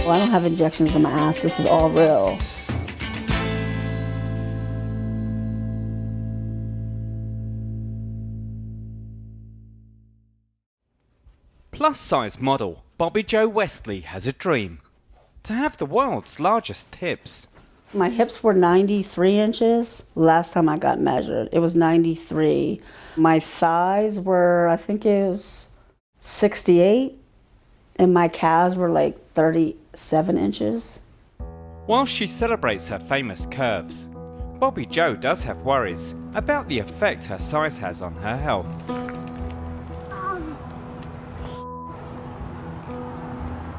Well, I don't have injections in my ass. This is all real. Plus-size model Bobby Jo Westley has a dream: to have the world's largest hips. My hips were 93 inches. Last time I got measured, it was 93. My thighs were, I think it was 68, and my calves were like 37 inches. While she celebrates her famous curves, Bobby Jo does have worries about the effect her size has on her health.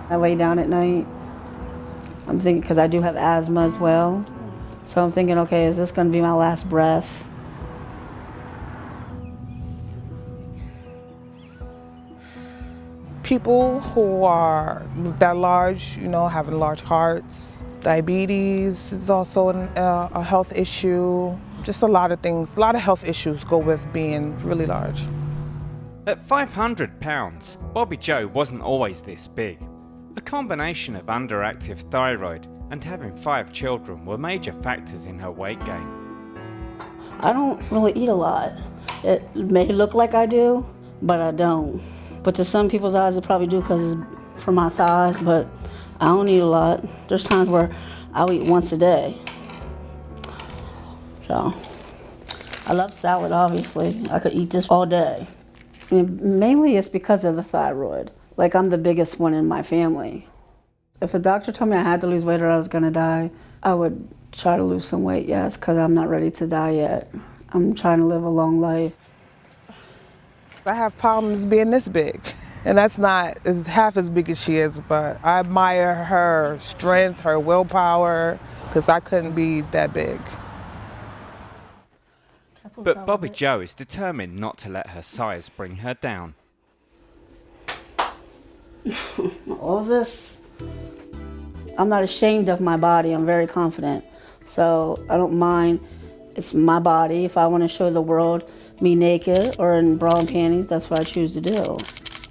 I lay down at night. I'm thinking, because I do have asthma as well. So I'm thinking, okay, is this going to be my last breath? People who are that large, you know, having large hearts, diabetes is also a health issue. Just a lot of things, a lot of health issues go with being really large. At 500 pounds, Bobby Jo wasn't always this big. A combination of underactive thyroid and having 5 children were major factors in her weight gain. I don't really eat a lot. It may look like I do, but I don't. But to some people's eyes, it probably do because it's for my size, but I don't eat a lot. There's times where I'll eat once a day. So, I love salad, obviously. I could eat this all day. And mainly it's because of the thyroid. Like, I'm the biggest one in my family. If a doctor told me I had to lose weight or I was gonna die, I would try to lose some weight, yes, because I'm not ready to die yet. I'm trying to live a long life. I have problems being this big, and that's not half as big as she is, but I admire her strength, her willpower, because I couldn't be that big. But Bobby Jo is determined not to let her size bring her down. All this, I'm not ashamed of my body. I'm very confident. So I don't mind. It's my body. If I want to show the world me naked or in bra and panties, that's what I choose to do.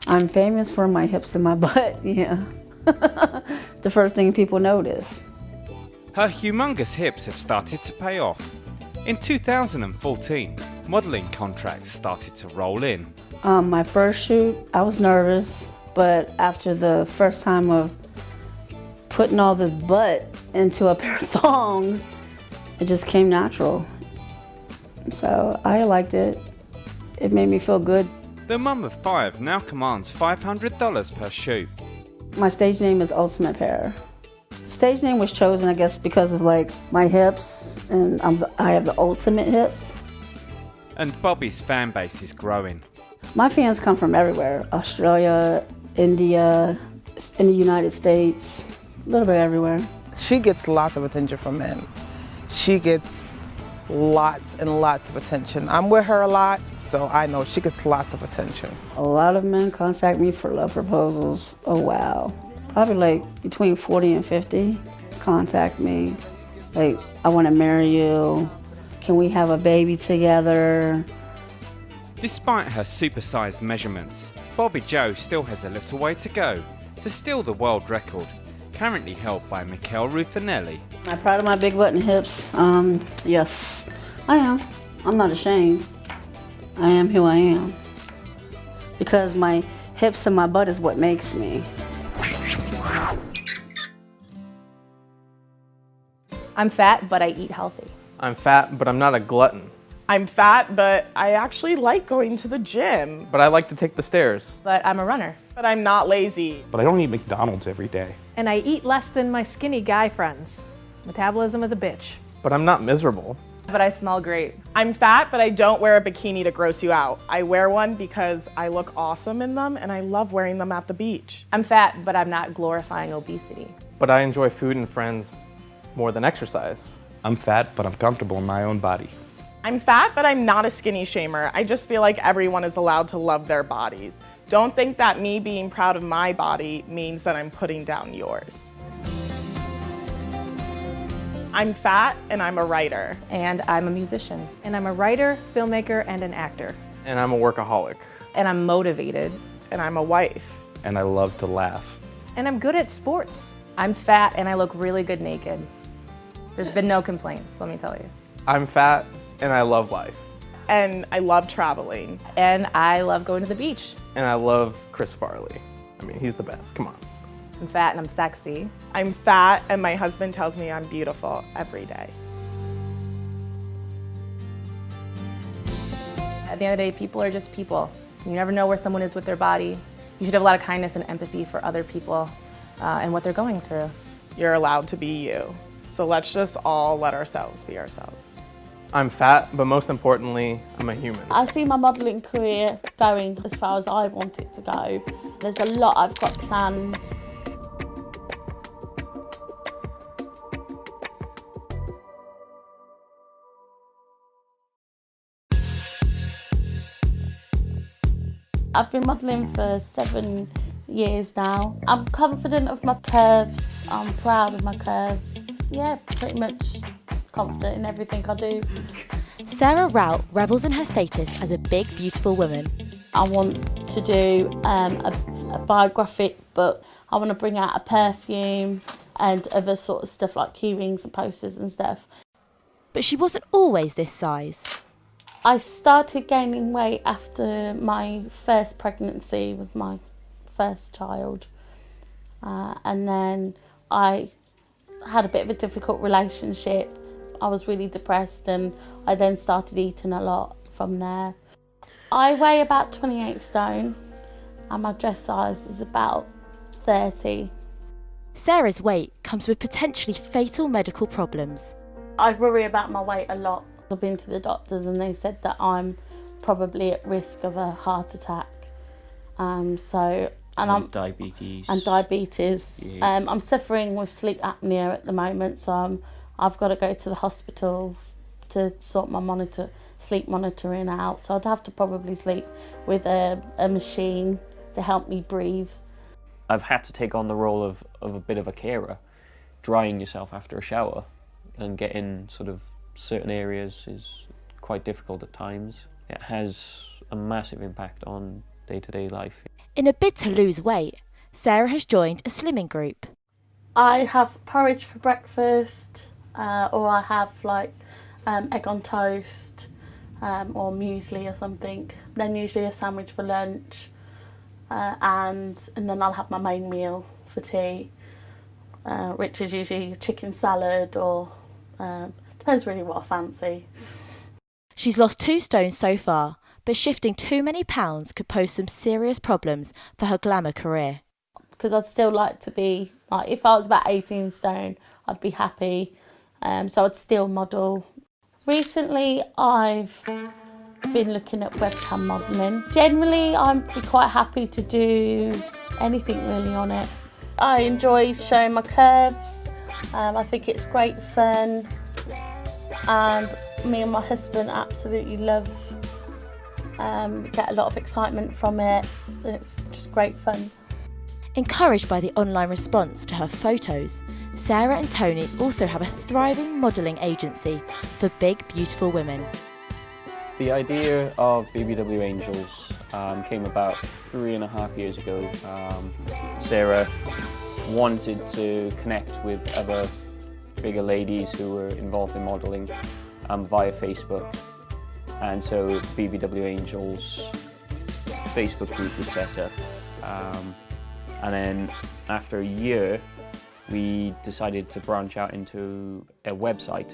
I'm famous for my hips and my butt, yeah. The first thing people notice. Her humongous hips have started to pay off. In 2014, modelling contracts started to roll in. My first shoot, I was nervous, but after the first time of putting all this butt into a pair of thongs, it just came natural. So I liked it. It made me feel good. The mum of 5 now commands $500 per shoot. My stage name is Ultimate Pair. The stage name was chosen, I guess, because of like my hips, and I have the ultimate hips. And Bobby's fan base is growing. My fans come from everywhere: Australia, India, in the United States, a little bit everywhere. She gets lots of attention from men. She gets lots and lots of attention. I'm with her a lot, so I know she gets lots of attention. A lot of men contact me for love proposals. Oh wow. Probably like between 40 and 50 contact me. Like, I want to marry you. Can we have a baby together? Despite her supersized measurements, Bobby Jo still has a little way to go to steal the world record, currently held by Mikel Ruffinelli. Am I proud of my big butt and hips? Yes, I am. I'm not ashamed. I am who I am. Because my hips and my butt is what makes me. I'm fat, but I eat healthy. I'm fat, but I'm not a glutton. I'm fat, but I actually like going to the gym. But I like to take the stairs. But I'm a runner. But I'm not lazy. But I don't eat McDonald's every day. And I eat less than my skinny guy friends. Metabolism is a bitch. But I'm not miserable. But I smell great. I'm fat, but I don't wear a bikini to gross you out. I wear one because I look awesome in them and I love wearing them at the beach. I'm fat, but I'm not glorifying obesity. But I enjoy food and friends more than exercise. I'm fat, but I'm comfortable in my own body. I'm fat, but I'm not a skinny shamer. I just feel like everyone is allowed to love their bodies. Don't think that me being proud of my body means that I'm putting down yours. I'm fat and I'm a writer. And I'm a musician. And I'm a writer, filmmaker, and an actor. And I'm a workaholic. And I'm motivated. And I'm a wife. And I love to laugh. And I'm good at sports. I'm fat and I look really good naked. There's been no complaints, let me tell you. I'm fat and I love life. And I love traveling. And I love going to the beach. And I love Chris Farley. I mean, he's the best, come on. I'm fat and I'm sexy. I'm fat and my husband tells me I'm beautiful every day. At the end of the day, people are just people. You never know where someone is with their body. You should have a lot of kindness and empathy for other people and what they're going through. You're allowed to be you. So let's just all let ourselves be ourselves. I'm fat, but most importantly, I'm a human. I see my modelling career going as far as I want it to go. There's a lot I've got planned. I've been modelling for 7 years now. I'm confident of my curves. I'm proud of my curves. Yeah, pretty much confident in everything I do. Sarah Rout revels in her status as a big, beautiful woman. I want to do a biographic book. I want to bring out a perfume and other sort of stuff like key rings and posters and stuff. But she wasn't always this size. I started gaining weight after my first pregnancy with my first child. And then I had a bit of a difficult relationship. I was really depressed and I then started eating a lot from there. I weigh about 28 stone and my dress size is about 30. Sarah's weight comes with potentially fatal medical problems. I worry about my weight a lot. I've been to the doctors and they said that I'm probably at risk of a heart attack. And diabetes. And diabetes. Yeah. I'm suffering with sleep apnea at the moment, so I've got to go to the hospital to sort my sleep monitoring out. So I'd have to probably sleep with a machine to help me breathe. I've had to take on the role of a bit of a carer. Drying yourself after a shower and getting sort of certain areas is quite difficult at times. It has a massive impact on day-to-day life. In a bid to lose weight, Sarah has joined a slimming group. I have porridge for breakfast, or I have like egg on toast, or muesli or something. Then usually a sandwich for lunch, and then I'll have my main meal for tea, which is usually a chicken salad or depends really what I fancy. She's lost 2 stone so far, but shifting too many pounds could pose some serious problems for her glamour career. Because I'd still like to be, like, if I was about 18 stone, I'd be happy. So I'd still model. Recently, I've been looking at webcam modelling. Generally, I'm quite happy to do anything really on it. I enjoy showing my curves. I think it's great fun. And me and my husband absolutely love, get a lot of excitement from it. It's just great fun. Encouraged by the online response to her photos, Sarah and Tony also have a thriving modelling agency for big, beautiful women. The idea of BBW Angels came about 3.5 years ago. Sarah wanted to connect with other bigger ladies who were involved in modelling via Facebook, and so BBW Angels Facebook group was set up, and then after a year we decided to branch out into a website.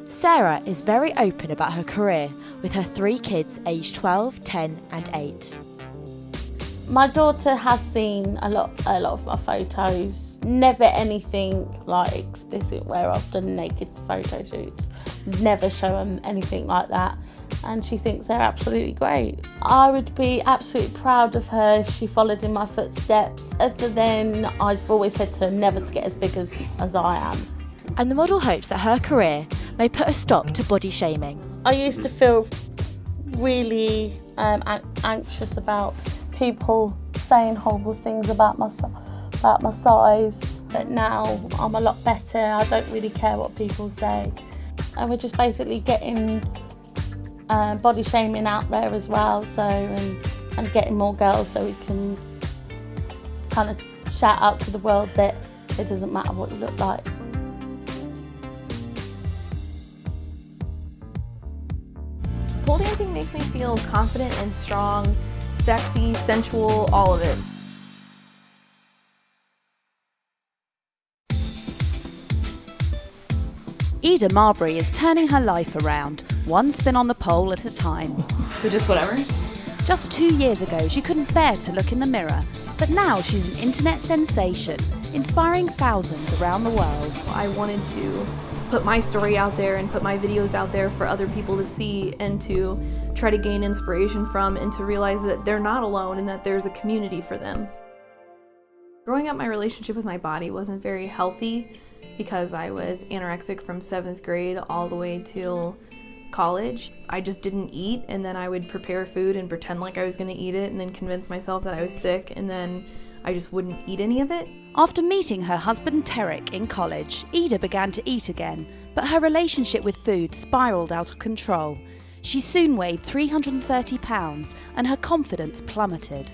Sarah is very open about her career with her 3 kids aged 12, 10 and 8. My daughter has seen a lot of my photos. Never anything like explicit where I've done naked photo shoots. Never show them anything like that. And she thinks they're absolutely great. I would be absolutely proud of her if she followed in my footsteps. Other than I've always said to her never to get as big as I am. And the model hopes that her career may put a stop to body shaming. I used to feel really anxious about people saying horrible things about my size, but now I'm a lot better. I don't really care what people say, and we're just basically getting body shaming out there as well. So and getting more girls so we can kind of shout out to the world that It doesn't matter what you look like. Pole dancing makes me feel confident and strong, sexy, sensual, all of it. Ida Marbury is turning her life around, one spin on the pole at a time. So just whatever? Just 2 years ago, she couldn't bear to look in the mirror, but now she's an internet sensation, inspiring thousands around the world. I wanted to put my story out there and put my videos out there for other people to see and to try to gain inspiration from and to realize that they're not alone and that there's a community for them. Growing up, my relationship with my body wasn't very healthy because I was anorexic from 7th grade all the way till college. I just didn't eat, and then I would prepare food and pretend like I was going to eat it and then convince myself that I was sick, and then I just wouldn't eat any of it. After meeting her husband Tarek in college, Ida began to eat again, but her relationship with food spiraled out of control. She soon weighed 330 pounds and her confidence plummeted.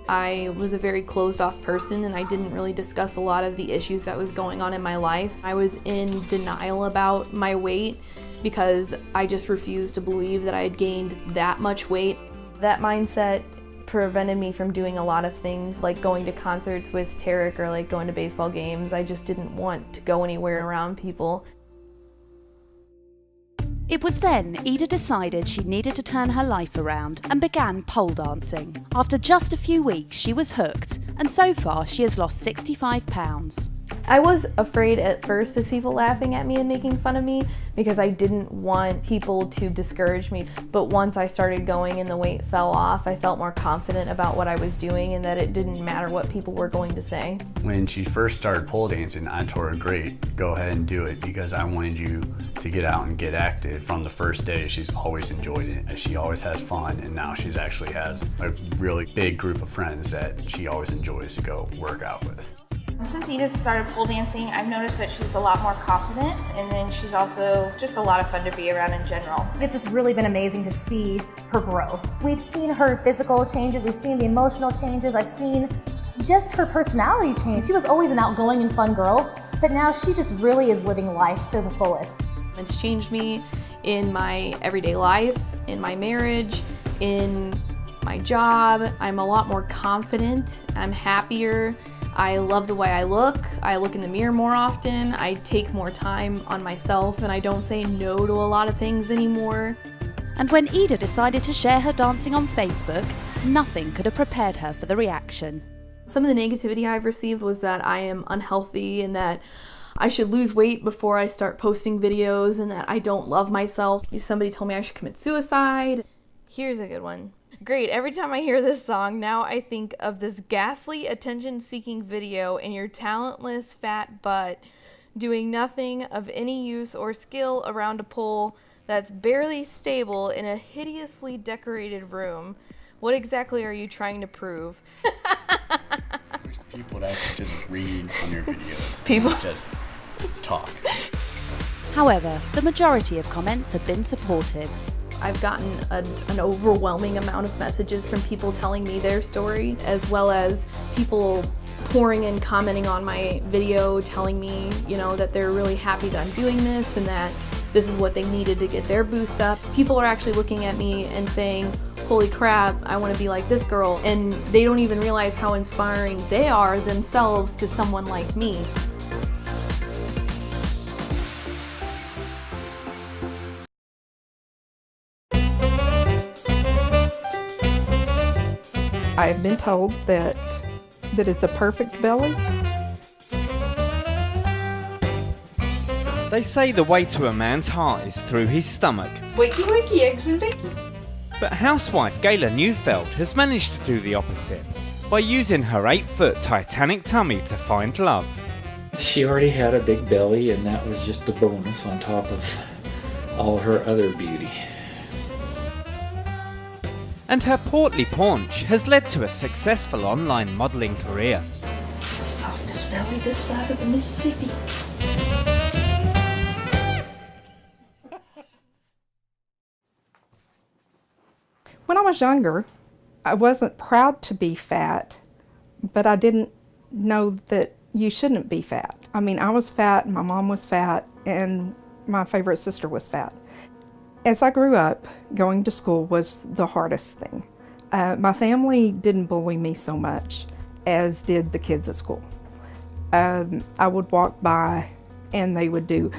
I was a very closed-off person, and I didn't really discuss a lot of the issues that was going on in my life. I was in denial about my weight because I just refused to believe that I had gained that much weight. That mindset prevented me from doing a lot of things, like going to concerts with Tarek or like going to baseball games. I just didn't want to go anywhere around people. It was then Ida decided she needed to turn her life around and began pole dancing. After just a few weeks, she was hooked, and so far she has lost 65 pounds. I was afraid at first of people laughing at me and making fun of me because I didn't want people to discourage me. But once I started going and the weight fell off, I felt more confident about what I was doing and that it didn't matter what people were going to say. When she first started pole dancing, I told her, great, go ahead and do it because I wanted you to get out and get active. From the first day, she's always enjoyed it. She always has fun, and now she actually has a really big group of friends that she always enjoys to go work out with. Since Ida started pole dancing, I've noticed that she's a lot more confident, and then she's also just a lot of fun to be around in general. It's just really been amazing to see her grow. We've seen her physical changes, we've seen the emotional changes, I've seen just her personality change. She was always an outgoing and fun girl, but now she just really is living life to the fullest. It's changed me in my everyday life, in my marriage, in my job. I'm a lot more confident, I'm happier. I love the way I look in the mirror more often, I take more time on myself, and I don't say no to a lot of things anymore. And when Ida decided to share her dancing on Facebook, nothing could have prepared her for the reaction. Some of the negativity I've received was that I am unhealthy and that I should lose weight before I start posting videos and that I don't love myself. Somebody told me I should commit suicide. Here's a good one. Great, every time I hear this song, now I think of this ghastly attention-seeking video and your talentless fat butt doing nothing of any use or skill around a pole that's barely stable in a hideously decorated room. What exactly are you trying to prove? There's people that just read on your videos. People just talk. However, the majority of comments have been supportive. I've gotten an overwhelming amount of messages from people telling me their story, as well as people pouring in, commenting on my video, telling me, that they're really happy that I'm doing this and that this is what they needed to get their boost up. People are actually looking at me and saying, holy crap, I want to be like this girl. And they don't even realize how inspiring they are themselves to someone like me. I have been told that it's a perfect belly. They say the way to a man's heart is through his stomach. Wakey wakey, eggs and bacon. But housewife Gayla Neufeld has managed to do the opposite by using her 8-foot Titanic tummy to find love. She already had a big belly, and that was just a bonus on top of all her other beauty. And her portly paunch has led to a successful online modelling career. Softest belly this side of the Mississippi. When I was younger, I wasn't proud to be fat, but I didn't know that you shouldn't be fat. I mean, I was fat, my mom was fat, and my favorite sister was fat. As I grew up, going to school was the hardest thing. My family didn't bully me so much as did the kids at school. I would walk by and they would do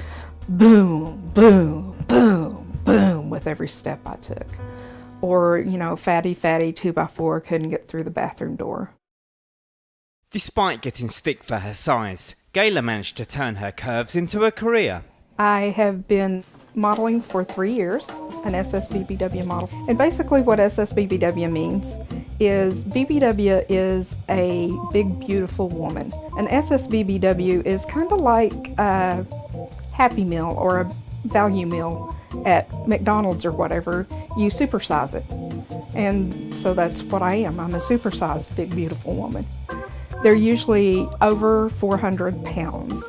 boom, boom, boom, boom with every step I took. Or, you know, fatty, 2x4 couldn't get through the bathroom door. Despite getting stick for her size, Gayla managed to turn her curves into a career. I have been modeling for 3 years, an SSBBW model. And basically what SSBBW means is BBW is a big, beautiful woman. An SSBBW is kind of like a Happy Meal or a value meal at McDonald's or whatever. You supersize it. And so that's what I am. I'm a supersized, big, beautiful woman. They're usually over 400 pounds.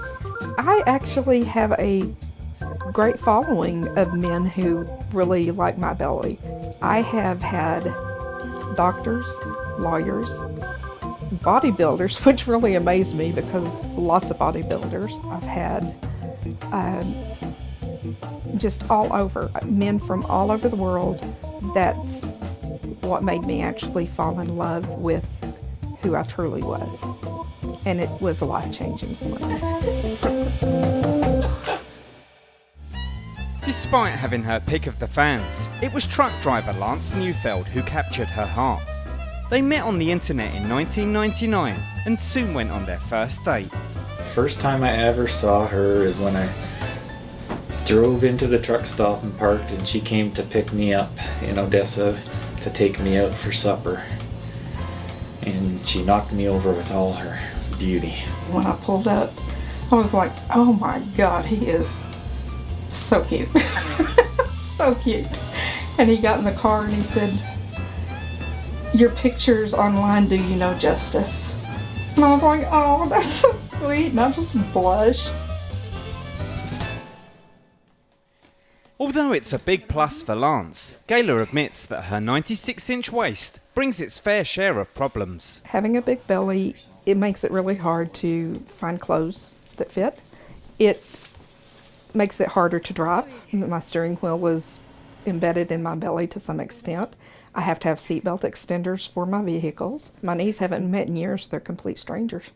I actually have a great following of men who really like my belly. I have had doctors, lawyers, bodybuilders, which really amazed me because lots of bodybuilders I've had, just all over, men from all over the world. That's what made me actually fall in love with who I truly was. And it was life-changing for me. Despite having her pick of the fans, it was truck driver Lance Neufeld who captured her heart. They met on the internet in 1999 and soon went on their first date. First time I ever saw her is when I drove into the truck stop and parked, and she came to pick me up in Odessa to take me out for supper. And she knocked me over with all her beauty. When I pulled up, I was like, oh my God, he is so cute. So cute. And he got in the car and he said, your pictures online do you no justice. And I was like, oh, that's so sweet. And I just blushed. Although it's a big plus for Lance, Gayla admits that her 96-inch waist brings its fair share of problems. Having a big belly, it makes it really hard to find clothes that fit. It makes it harder to drive. My steering wheel is embedded in my belly to some extent. I have to have seatbelt extenders for my vehicles. My knees haven't met in years. They're complete strangers.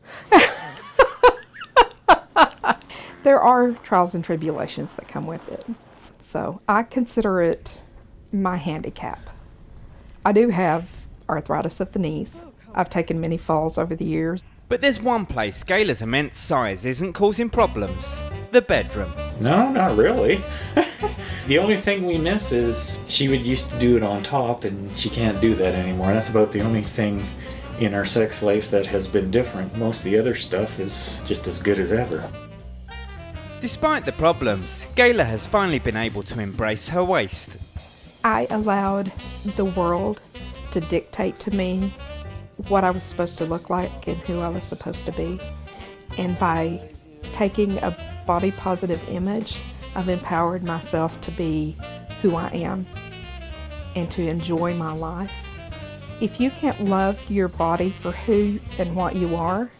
There are trials and tribulations that come with it. So I consider it my handicap. I do have arthritis of the knees. I've taken many falls over the years. But there's one place Gayla's immense size isn't causing problems: the bedroom. No, not really. The only thing we miss is she would used to do it on top, and she can't do that anymore. That's about the only thing in our sex life that has been different. Most of the other stuff is just as good as ever. Despite the problems, Gayla has finally been able to embrace her waist. I allowed the world to dictate to me what I was supposed to look like and who I was supposed to be. And by taking a body positive image, I've empowered myself to be who I am and to enjoy my life. If you can't love your body for who and what you are,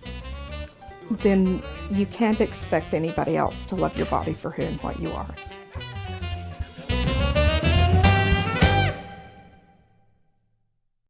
then you can't expect anybody else to love your body for who and what you are.